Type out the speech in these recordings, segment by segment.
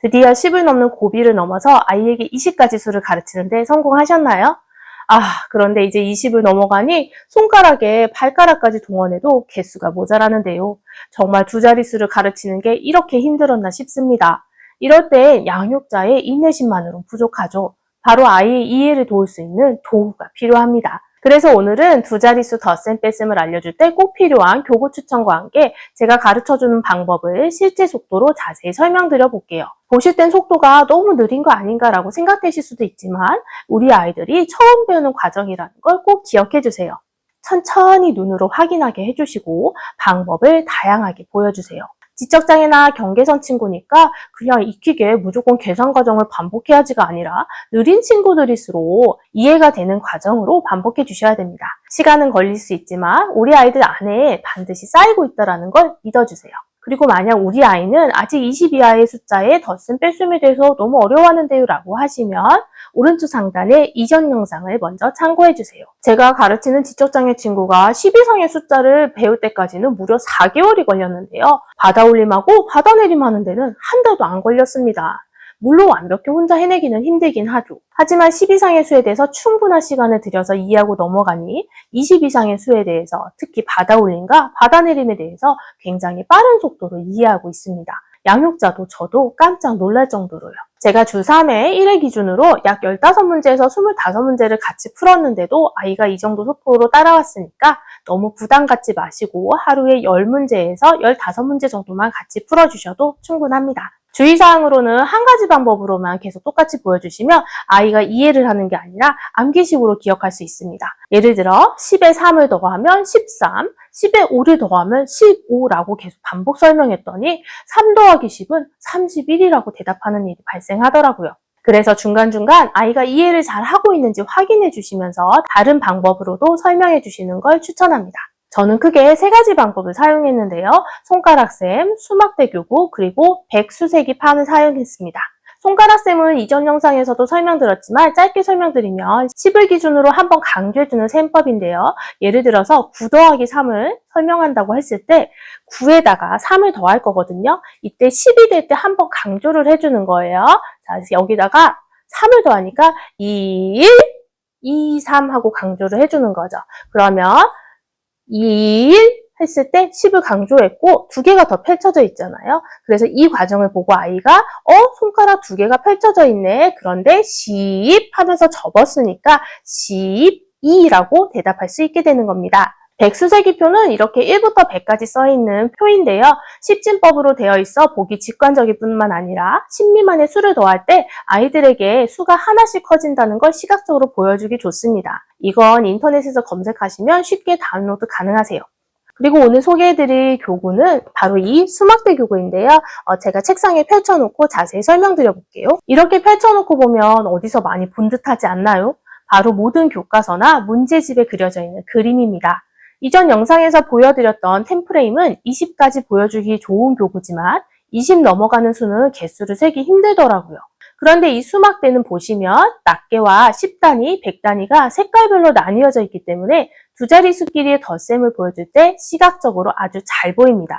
드디어 10을 넘는 고비를 넘어서 아이에게 20가지 수를 가르치는데 성공하셨나요? 그런데 이제 20을 넘어가니 손가락에 발가락까지 동원해도 개수가 모자라는데요. 정말 두 자릿수를 가르치는 게 이렇게 힘들었나 싶습니다. 이럴 땐 양육자의 인내심만으로는 부족하죠. 바로 아이의 이해를 도울 수 있는 도구가 필요합니다. 그래서 오늘은 두 자릿수 덧셈 뺄셈을 알려줄 때 꼭 필요한 교구 추천과 함께 제가 가르쳐주는 방법을 실제 속도로 자세히 설명드려 볼게요. 보실 땐 속도가 너무 느린 거 아닌가라고 생각되실 수도 있지만 우리 아이들이 처음 배우는 과정이라는 걸 꼭 기억해 주세요. 천천히 눈으로 확인하게 해주시고 방법을 다양하게 보여주세요. 지적장애나 경계선 친구니까 그냥 익히게 무조건 계산 과정을 반복해야지가 아니라 느린 친구들일수록 이해가 되는 과정으로 반복해 주셔야 됩니다. 시간은 걸릴 수 있지만 우리 아이들 안에 반드시 쌓이고 있다는 걸 믿어주세요. 그리고 만약 우리 아이는 아직 20 이하의 숫자에 덧셈 뺄셈에 대해서 너무 어려워하는데요 라고 하시면 오른쪽 상단에 이전 영상을 먼저 참고해주세요. 제가 가르치는 지적장애 친구가 10 이상의 숫자를 배울 때까지는 무려 4개월이 걸렸는데요. 받아올림하고 받아내림 하는 데는 한 달도 안 걸렸습니다. 물론 완벽히 혼자 해내기는 힘들긴 하죠. 하지만 10 이상의 수에 대해서 충분한 시간을 들여서 이해하고 넘어가니 20 이상의 수에 대해서 특히 받아올림과 받아내림에 대해서 굉장히 빠른 속도로 이해하고 있습니다. 양육자도 저도 깜짝 놀랄 정도로요. 제가 주 3회 1회 기준으로 약 15문제에서 25문제를 같이 풀었는데도 아이가 이 정도 속도로 따라왔으니까 너무 부담 갖지 마시고 하루에 10문제에서 15문제 정도만 같이 풀어주셔도 충분합니다. 주의사항으로는 한 가지 방법으로만 계속 똑같이 보여주시면 아이가 이해를 하는 게 아니라 암기식으로 기억할 수 있습니다. 예를 들어 10에 3을 더하면 13, 10에 5를 더하면 15라고 계속 반복 설명했더니 3 더하기 10은 31이라고 대답하는 일이 발생하더라고요. 그래서 중간중간 아이가 이해를 잘 하고 있는지 확인해 주시면서 다른 방법으로도 설명해 주시는 걸 추천합니다. 저는 크게 3가지 방법을 사용했는데요. 손가락셈, 수막대 교구, 그리고 백수세기 판을 사용했습니다. 손가락셈은 이전 영상에서도 설명드렸지만 짧게 설명드리면 10을 기준으로 한번 강조해주는 셈법인데요. 예를 들어서 9 더하기 3을 설명한다고 했을 때 9에다가 3을 더할 거거든요. 이때 10이 될 때 한번 강조를 해주는 거예요. 자, 여기다가 3을 더하니까 1, 2, 3 하고 강조를 해주는 거죠. 그러면 1 했을 때 10을 강조했고 2개가 더 펼쳐져 있잖아요. 그래서 이 과정을 보고 아이가 손가락 2개가 펼쳐져 있네. 그런데 10 하면서 접었으니까 12라고 대답할 수 있게 되는 겁니다. 백수세기표는 이렇게 1부터 100까지 써있는 표인데요. 십진법으로 되어 있어 보기 직관적일 뿐만 아니라 10 미만의 수를 더할 때 아이들에게 수가 하나씩 커진다는 걸 시각적으로 보여주기 좋습니다. 이건 인터넷에서 검색하시면 쉽게 다운로드 가능하세요. 그리고 오늘 소개해드릴 교구는 바로 이 수막대 교구인데요. 제가 책상에 펼쳐놓고 자세히 설명드려 볼게요. 이렇게 펼쳐놓고 보면 어디서 많이 본 듯하지 않나요? 바로 모든 교과서나 문제집에 그려져 있는 그림입니다. 이전 영상에서 보여드렸던 템프레임은 20까지 보여주기 좋은 교구지만 20 넘어가는 수는 개수를 세기 힘들더라고요. 그런데 이 수막대는 보시면 낱개와 10단위, 100단위가 색깔별로 나뉘어져 있기 때문에 두 자릿수끼리의 덧셈을 보여줄 때 시각적으로 아주 잘 보입니다.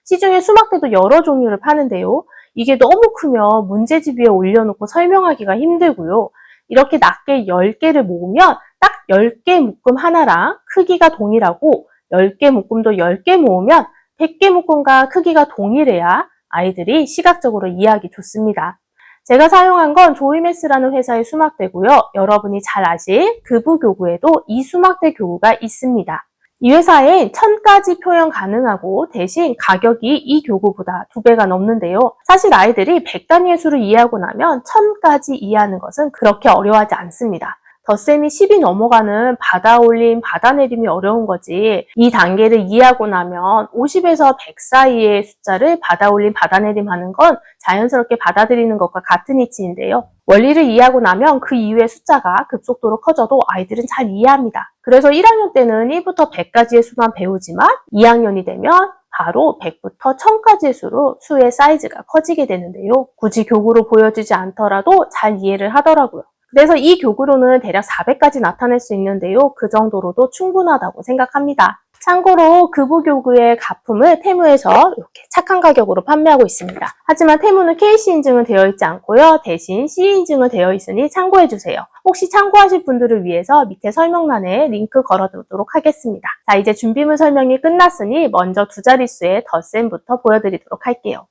시중에 수막대도 여러 종류를 파는데요. 이게 너무 크면 문제집 위에 올려놓고 설명하기가 힘들고요. 이렇게 낱개 10개를 모으면 딱 10개 묶음 하나랑 크기가 동일하고 10개 묶음도 10개 모으면 100개 묶음과 크기가 동일해야 아이들이 시각적으로 이해하기 좋습니다. 제가 사용한 건 조이메스라는 회사의 수막대고요. 여러분이 잘 아실 그부교구에도 이 수막대 교구가 있습니다. 이 회사엔 1000가지 표현 가능하고 대신 가격이 이 교구보다 2배가 넘는데요. 사실 아이들이 100단위의 수를 이해하고 나면 1000까지 이해하는 것은 그렇게 어려워하지 않습니다. 덧셈이 10이 넘어가는 받아올림, 받아내림이 어려운 거지 이 단계를 이해하고 나면 50에서 100 사이의 숫자를 받아올림, 받아내림 하는 건 자연스럽게 받아들이는 것과 같은 이치인데요. 원리를 이해하고 나면 그 이후의 숫자가 급속도로 커져도 아이들은 잘 이해합니다. 그래서 1학년 때는 1부터 100까지의 수만 배우지만 2학년이 되면 바로 100부터 1000까지의 수로 수의 사이즈가 커지게 되는데요. 굳이 교구로 보여주지 않더라도 잘 이해를 하더라고요. 그래서 이 교구로는 대략 400까지 나타낼 수 있는데요. 그 정도로도 충분하다고 생각합니다. 참고로 금호교구의 가품을 테무에서 이렇게 착한 가격으로 판매하고 있습니다. 하지만 테무는 KC 인증은 되어 있지 않고요. 대신 CE 인증은 되어 있으니 참고해주세요. 혹시 참고하실 분들을 위해서 밑에 설명란에 링크 걸어두도록 하겠습니다. 자, 이제 준비물 설명이 끝났으니 먼저 두 자릿수의 덧셈부터 보여드리도록 할게요.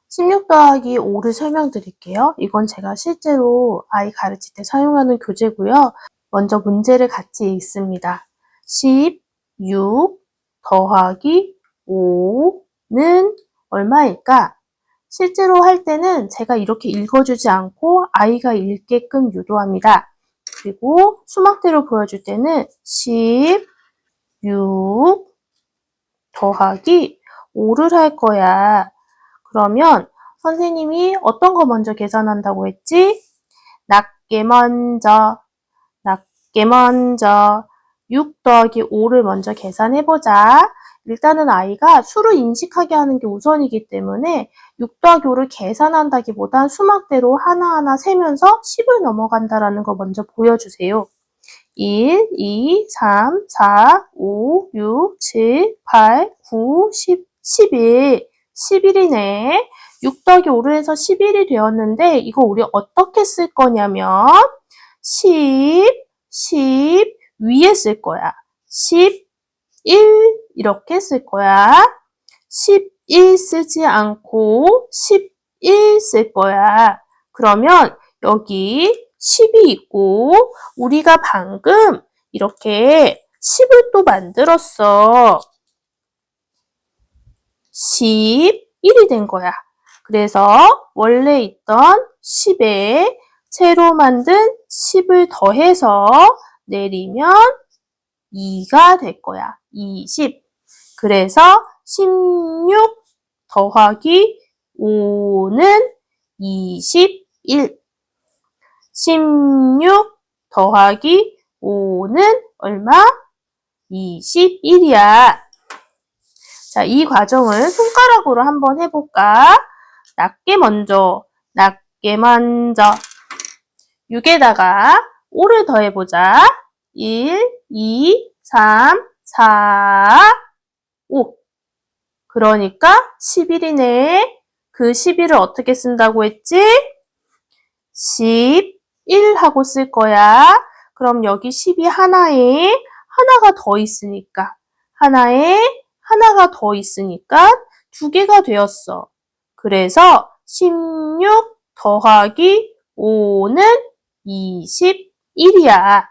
16 더하기 5를 설명드릴게요. 이건 제가 실제로 아이 가르칠 때 사용하는 교재고요. 먼저 문제를 같이 읽습니다. 16 더하기 5는 얼마일까? 실제로 할 때는 제가 이렇게 읽어주지 않고 아이가 읽게끔 유도합니다. 그리고 수막대로 보여줄 때는 16 더하기 5를 할 거야. 그러면 선생님이 어떤 거 먼저 계산한다고 했지? 낮게 먼저 6 더하기 5를 먼저 계산해보자. 일단은 아이가 수를 인식하게 하는 게 우선이기 때문에 6 더하기 5를 계산한다기보단 수막대로 하나하나 세면서 10을 넘어간다라는 거 먼저 보여주세요. 1, 2, 3, 4, 5, 6, 7, 8, 9, 10, 11. 11이네. 6 더하기 5를 해서 11이 되었는데 이거 우리 어떻게 쓸 거냐면 10 위에 쓸 거야. 11 이렇게 쓸 거야. 11 쓰지 않고 11 쓸 거야. 그러면 여기 10이 있고 우리가 방금 이렇게 10을 또 만들었어. 11이 된 거야. 그래서 원래 있던 10에 새로 만든 10을 더해서 내리면 2가 될 거야. 20. 그래서 16 더하기 5는 21. 16 더하기 5는 얼마? 21이야. 자, 이 과정을 손가락으로 한번 해볼까? 낮게 먼저 6에다가 5를 더해보자. 1, 2, 3, 4, 5. 그러니까 11이네. 그 11을 어떻게 쓴다고 했지? 11 하고 쓸 거야. 그럼 여기 10이 하나에 하나가 더 있으니까 하나가 더 있으니까 두 개가 되었어. 그래서 16 더하기 5는 21이야.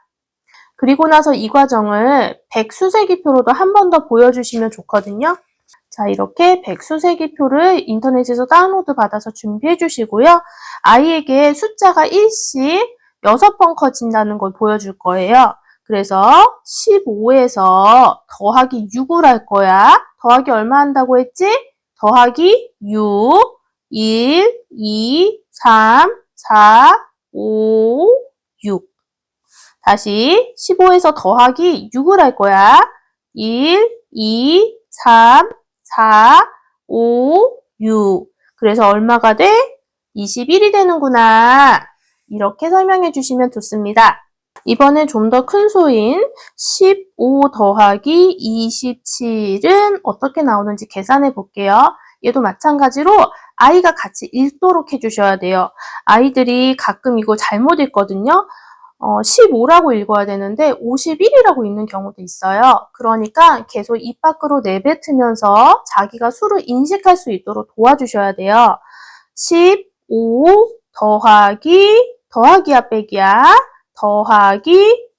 그리고 나서 이 과정을 백수세기표로도 한 번 더 보여주시면 좋거든요. 자, 이렇게 백수세기표를 인터넷에서 다운로드 받아서 준비해 주시고요. 아이에게 숫자가 1씩 6번 커진다는 걸 보여줄 거예요. 그래서 15에서 더하기 6을 할 거야. 더하기 얼마 한다고 했지? 더하기 6, 1, 2, 3, 4, 5, 6. 다시 15에서 더하기 6을 할 거야. 1, 2, 3, 4, 5, 6. 그래서 얼마가 돼? 21이 되는구나. 이렇게 설명해 주시면 좋습니다. 이번에 좀 더 큰 수인 15 더하기 27은 어떻게 나오는지 계산해 볼게요. 얘도 마찬가지로 아이가 같이 읽도록 해주셔야 돼요. 아이들이 가끔 이거 잘못 읽거든요. 15라고 읽어야 되는데 51이라고 읽는 경우도 있어요. 그러니까 계속 입 밖으로 내뱉으면서 자기가 수를 인식할 수 있도록 도와주셔야 돼요. 15 더하기야 빼기야. 더하기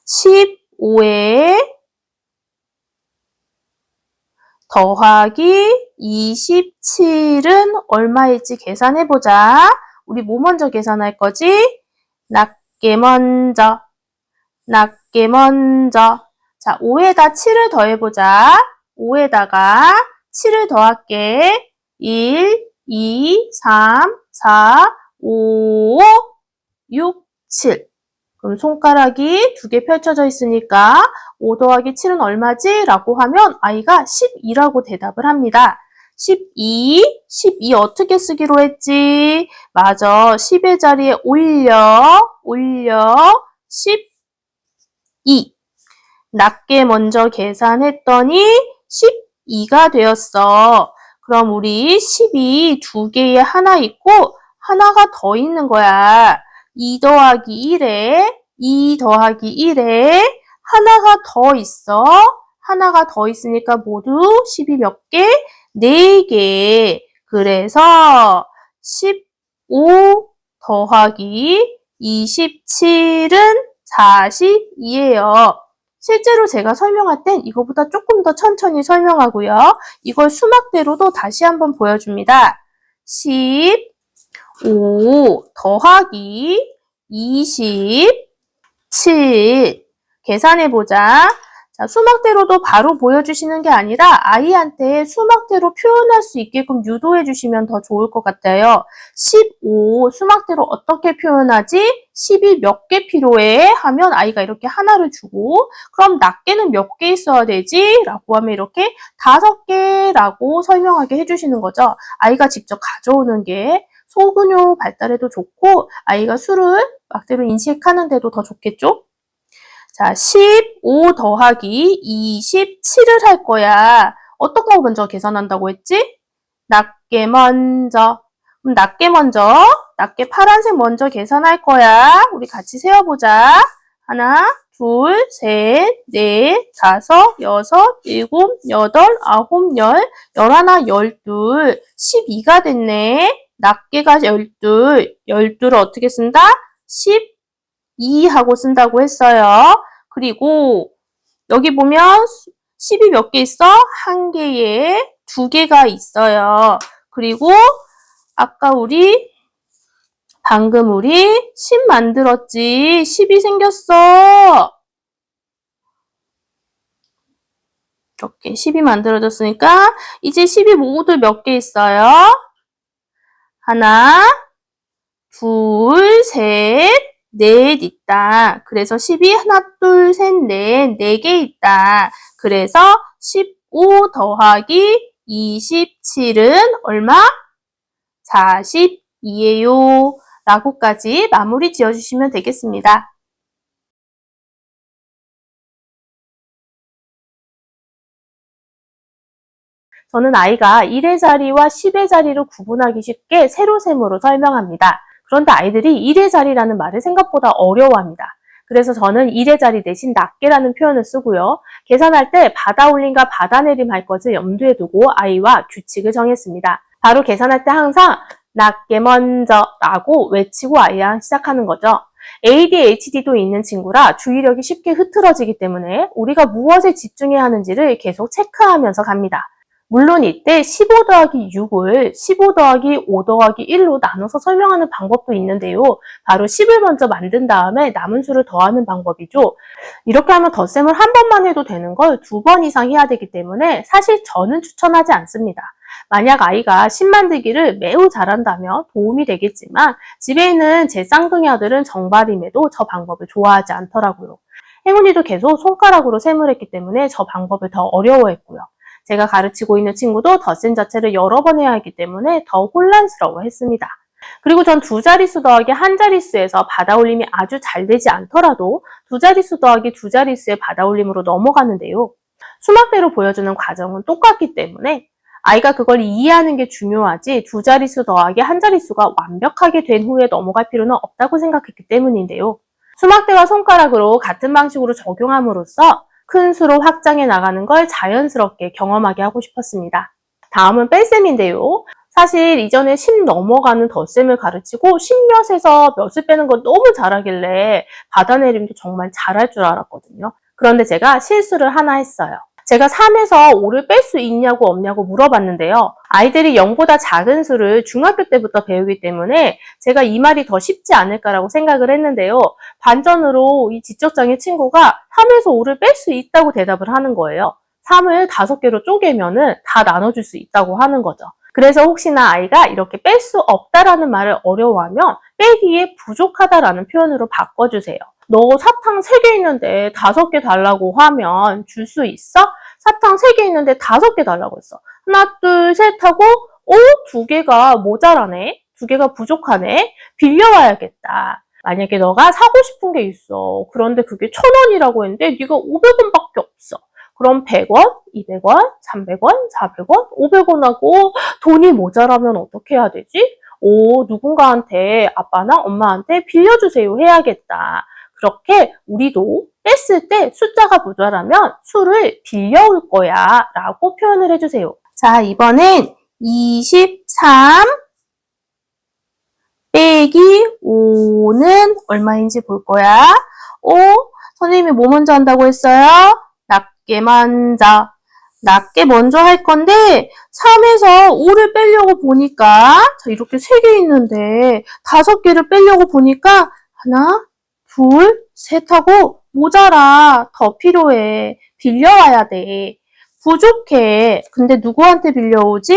15에 더하기 27은 얼마일지 계산해보자. 우리 뭐 먼저 계산할 거지? 낮게 먼저. 자, 5에다 7을 더해보자. 5에다가 7을 더할게. 1, 2, 3, 4, 5, 6, 7. 그럼 손가락이 두 개 펼쳐져 있으니까 5 더하기 7은 얼마지? 라고 하면 아이가 12라고 대답을 합니다. 12 어떻게 쓰기로 했지? 맞아. 10의 자리에 올려 12. 낮게 먼저 계산했더니 12가 되었어. 그럼 우리 12 두 개에 하나 있고 하나가 더 있는 거야. 2 더하기 1에 2 더하기 1에 하나가 더 있어. 하나가 더 있으니까 모두 12 몇 개? 4개. 그래서 15 더하기 27은 42예요. 실제로 제가 설명할 땐 이거보다 조금 더 천천히 설명하고요. 이걸 수학대로도 다시 한번 보여줍니다. 15 더하기 27 계산해보자. 자, 수학대로도 바로 보여주시는 게 아니라 아이한테 수학대로 표현할 수 있게끔 유도해 주시면 더 좋을 것 같아요. 15 수학대로 어떻게 표현하지? 12 몇 개 필요해? 하면 아이가 이렇게 하나를 주고 그럼 낱개는 몇 개 있어야 되지? 라고 하면 이렇게 5개라고 설명하게 해주시는 거죠. 아이가 직접 가져오는 게 소근육 발달에도 좋고 아이가 수를 막대로 인식하는 데도 더 좋겠죠? 자, 15 더하기 27을 할 거야. 어떤 거 먼저 계산한다고 했지? 낮게 먼저. 그럼 낮게 파란색 먼저 계산할 거야. 우리 같이 세어보자. 하나, 둘, 셋, 넷, 다섯, 여섯, 일곱, 여덟, 아홉, 열, 열하나, 열둘, 12가 됐네. 낮게가 열둘, 열둘을 어떻게 쓴다? 12 하고 쓴다고 했어요. 그리고 여기 보면 10이 몇 개 있어? 한 개에 2개가 있어요. 그리고 아까 방금 우리 10 만들었지? 10이 생겼어. 이렇게 10이 만들어졌으니까 이제 10이 모두 몇 개 있어요? 하나, 둘, 셋, 넷 있다. 그래서 10이 하나, 둘, 셋, 넷, 4개 있다. 그래서 15 더하기 27은 얼마? 42예요. 라고까지 마무리 지어주시면 되겠습니다. 저는 아이가 1의 자리와 10의 자리를 구분하기 쉽게 세로셈으로 설명합니다. 그런데 아이들이 1의 자리라는 말을 생각보다 어려워합니다. 그래서 저는 1의 자리 대신 낮게라는 표현을 쓰고요. 계산할 때 받아올림과 받아내림 할 것을 염두에 두고 아이와 규칙을 정했습니다. 바로 계산할 때 항상 낮게 먼저 라고 외치고 아이랑 시작하는 거죠. ADHD도 있는 친구라 주의력이 쉽게 흐트러지기 때문에 우리가 무엇에 집중해야 하는지를 계속 체크하면서 갑니다. 물론 이때 15 더하기 6을 15 더하기 5 더하기 1로 나눠서 설명하는 방법도 있는데요. 바로 10을 먼저 만든 다음에 남은 수를 더하는 방법이죠. 이렇게 하면 덧셈을 한 번만 해도 되는 걸 2번 이상 해야 되기 때문에 사실 저는 추천하지 않습니다. 만약 아이가 10 만들기를 매우 잘한다면 도움이 되겠지만 집에 있는 제 쌍둥이 아들은 정발임에도 저 방법을 좋아하지 않더라고요. 행운이도 계속 손가락으로 셈을 했기 때문에 저 방법을 더 어려워했고요. 제가 가르치고 있는 친구도 덧셈 자체를 여러 번 해야 하기 때문에 더 혼란스러워했습니다. 그리고 전 2자릿수 더하기 1자릿수에서 받아올림이 아주 잘 되지 않더라도 2자릿수 더하기 2자릿수의 받아올림으로 넘어가는데요. 수학대로 보여주는 과정은 똑같기 때문에 아이가 그걸 이해하는 게 중요하지 2자릿수 더하기 1자릿수가 완벽하게 된 후에 넘어갈 필요는 없다고 생각했기 때문인데요. 수학대와 손가락으로 같은 방식으로 적용함으로써 큰 수로 확장해 나가는 걸 자연스럽게 경험하게 하고 싶었습니다. 다음은 뺄셈인데요. 사실 이전에 10 넘어가는 덧셈을 가르치고 10몇에서 몇을 빼는 걸 너무 잘하길래 받아내림도 정말 잘할 줄 알았거든요. 그런데 제가 실수를 하나 했어요. 제가 3에서 5를 뺄 수 있냐고 없냐고 물어봤는데요. 아이들이 0보다 작은 수를 중학교 때부터 배우기 때문에 제가 이 말이 더 쉽지 않을까라고 생각을 했는데요. 반전으로 이 지적장애 친구가 3에서 5를 뺄 수 있다고 대답을 하는 거예요. 3을 5개로 쪼개면은 다 나눠줄 수 있다고 하는 거죠. 그래서 혹시나 아이가 이렇게 뺄 수 없다라는 말을 어려워하면 빼기에 부족하다라는 표현으로 바꿔주세요. 너 사탕 3개 있는데 5개 달라고 하면 줄 수 있어? 사탕 3개 있는데 5개 달라고 했어. 하나, 둘, 셋 하고 2개가 모자라네? 2개가 부족하네? 빌려와야겠다. 만약에 너가 사고 싶은 게 있어. 그런데 그게 1,000원이라고 했는데 네가 500원밖에 없어. 그럼 100원, 200원, 300원, 400원, 500원 하고 돈이 모자라면 어떻게 해야 되지? 누군가한테 아빠나 엄마한테 빌려주세요 해야겠다. 그렇게 우리도 뺐을 때 숫자가 모자라면 수를 빌려올 거야 라고 표현을 해주세요. 자, 이번엔 23 빼기 5는 얼마인지 볼 거야. 선생님이 뭐 먼저 한다고 했어요? 낮게 먼저 할 건데 3에서 5를 빼려고 보니까 자, 이렇게 3개 있는데 5개를 빼려고 보니까 하나, 둘, 셋 하고 모자라. 더 필요해. 빌려와야 돼. 부족해. 근데 누구한테 빌려오지?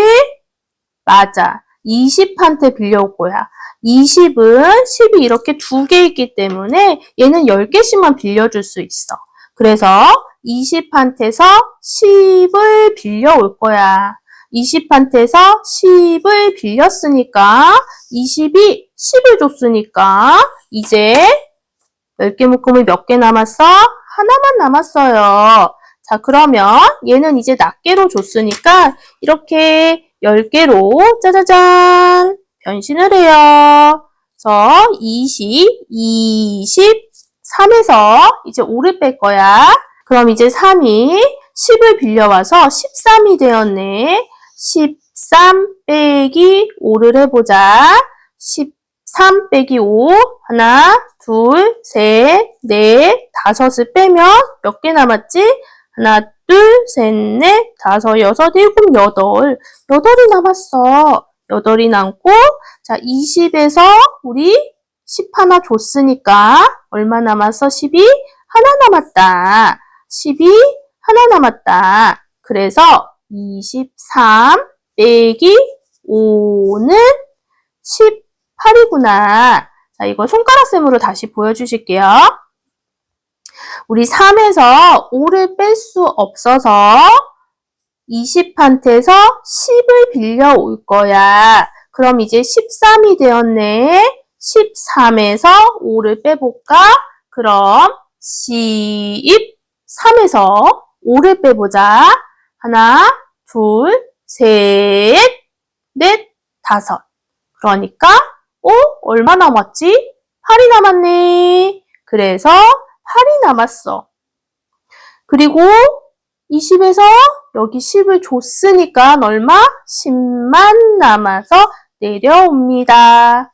맞아. 20한테 빌려올 거야. 10이 이렇게 2개 있기 때문에 얘는 10개씩만 빌려줄 수 있어. 그래서 20한테서 10을 빌려올 거야. 20한테서 10을 빌렸으니까 20이 10을 줬으니까 이제 10개 묶음이 몇 개 남았어? 하나만 남았어요. 자, 그러면 얘는 이제 낱개로 줬으니까 이렇게 10개로 짜자잔 변신을 해요. 그래서 23에서 이제 5를 뺄 거야. 그럼 이제 3이 10을 빌려와서 13이 되었네. 13 빼기 5를 해보자. 13 빼기 5 하나, 둘, 셋, 넷, 5을 빼면 몇 개 남았지? 하나, 둘, 셋, 넷, 5, 6, 7, 8. 8이 남았어. 8이 남고, 자, 20에서 우리 10 하나 줬으니까, 얼마 남았어? 10이 하나 남았다. 10이 하나 남았다. 그래서 23 빼기 5는 18이구나. 자, 이거 손가락쌤으로 다시 보여주실게요. 우리 3에서 5를 뺄 수 없어서 20한테서 10을 빌려올 거야. 그럼 이제 13이 되었네. 13에서 5를 빼볼까? 그럼 13에서 5를 빼보자. 하나, 둘, 셋, 넷, 5. 그러니까 얼마 남았지? 8이 남았네. 그래서 8이 남았어. 그리고 20에서 여기 10을 줬으니까 얼마? 10만 남아서 내려옵니다.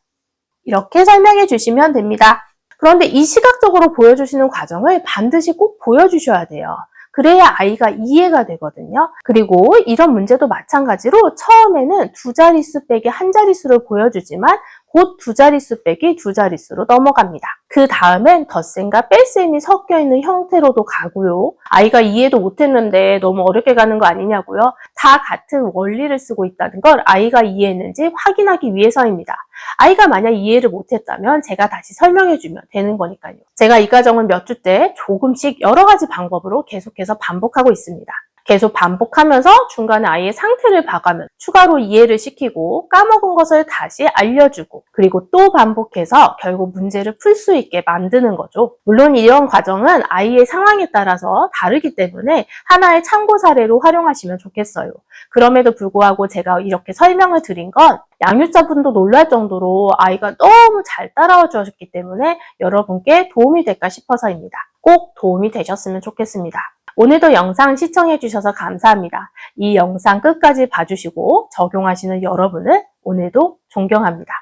이렇게 설명해 주시면 됩니다. 그런데 이 시각적으로 보여주시는 과정을 반드시 꼭 보여주셔야 돼요. 그래야 아이가 이해가 되거든요. 그리고 이런 문제도 마찬가지로 처음에는 두 자릿수 빼기 한 자릿수를 보여주지만 곧 두 자릿수 빼기 두 자릿수로 넘어갑니다. 그 다음엔 덧셈과 뺄셈이 섞여있는 형태로도 가고요. 아이가 이해도 못했는데 너무 어렵게 가는 거 아니냐고요. 다 같은 원리를 쓰고 있다는 걸 아이가 이해했는지 확인하기 위해서입니다. 아이가 만약 이해를 못했다면 제가 다시 설명해주면 되는 거니까요. 제가 이 과정을 몇 주 때 조금씩 여러 가지 방법으로 계속해서 반복하고 있습니다. 계속 반복하면서 중간에 아이의 상태를 봐가면 추가로 이해를 시키고 까먹은 것을 다시 알려주고 그리고 또 반복해서 결국 문제를 풀 수 있게 만드는 거죠. 물론 이런 과정은 아이의 상황에 따라서 다르기 때문에 하나의 참고 사례로 활용하시면 좋겠어요. 그럼에도 불구하고 제가 이렇게 설명을 드린 건 양육자분도 놀랄 정도로 아이가 너무 잘 따라와 주셨기 때문에 여러분께 도움이 될까 싶어서입니다. 꼭 도움이 되셨으면 좋겠습니다. 오늘도 영상 시청해주셔서 감사합니다. 이 영상 끝까지 봐주시고 적용하시는 여러분을 오늘도 존경합니다.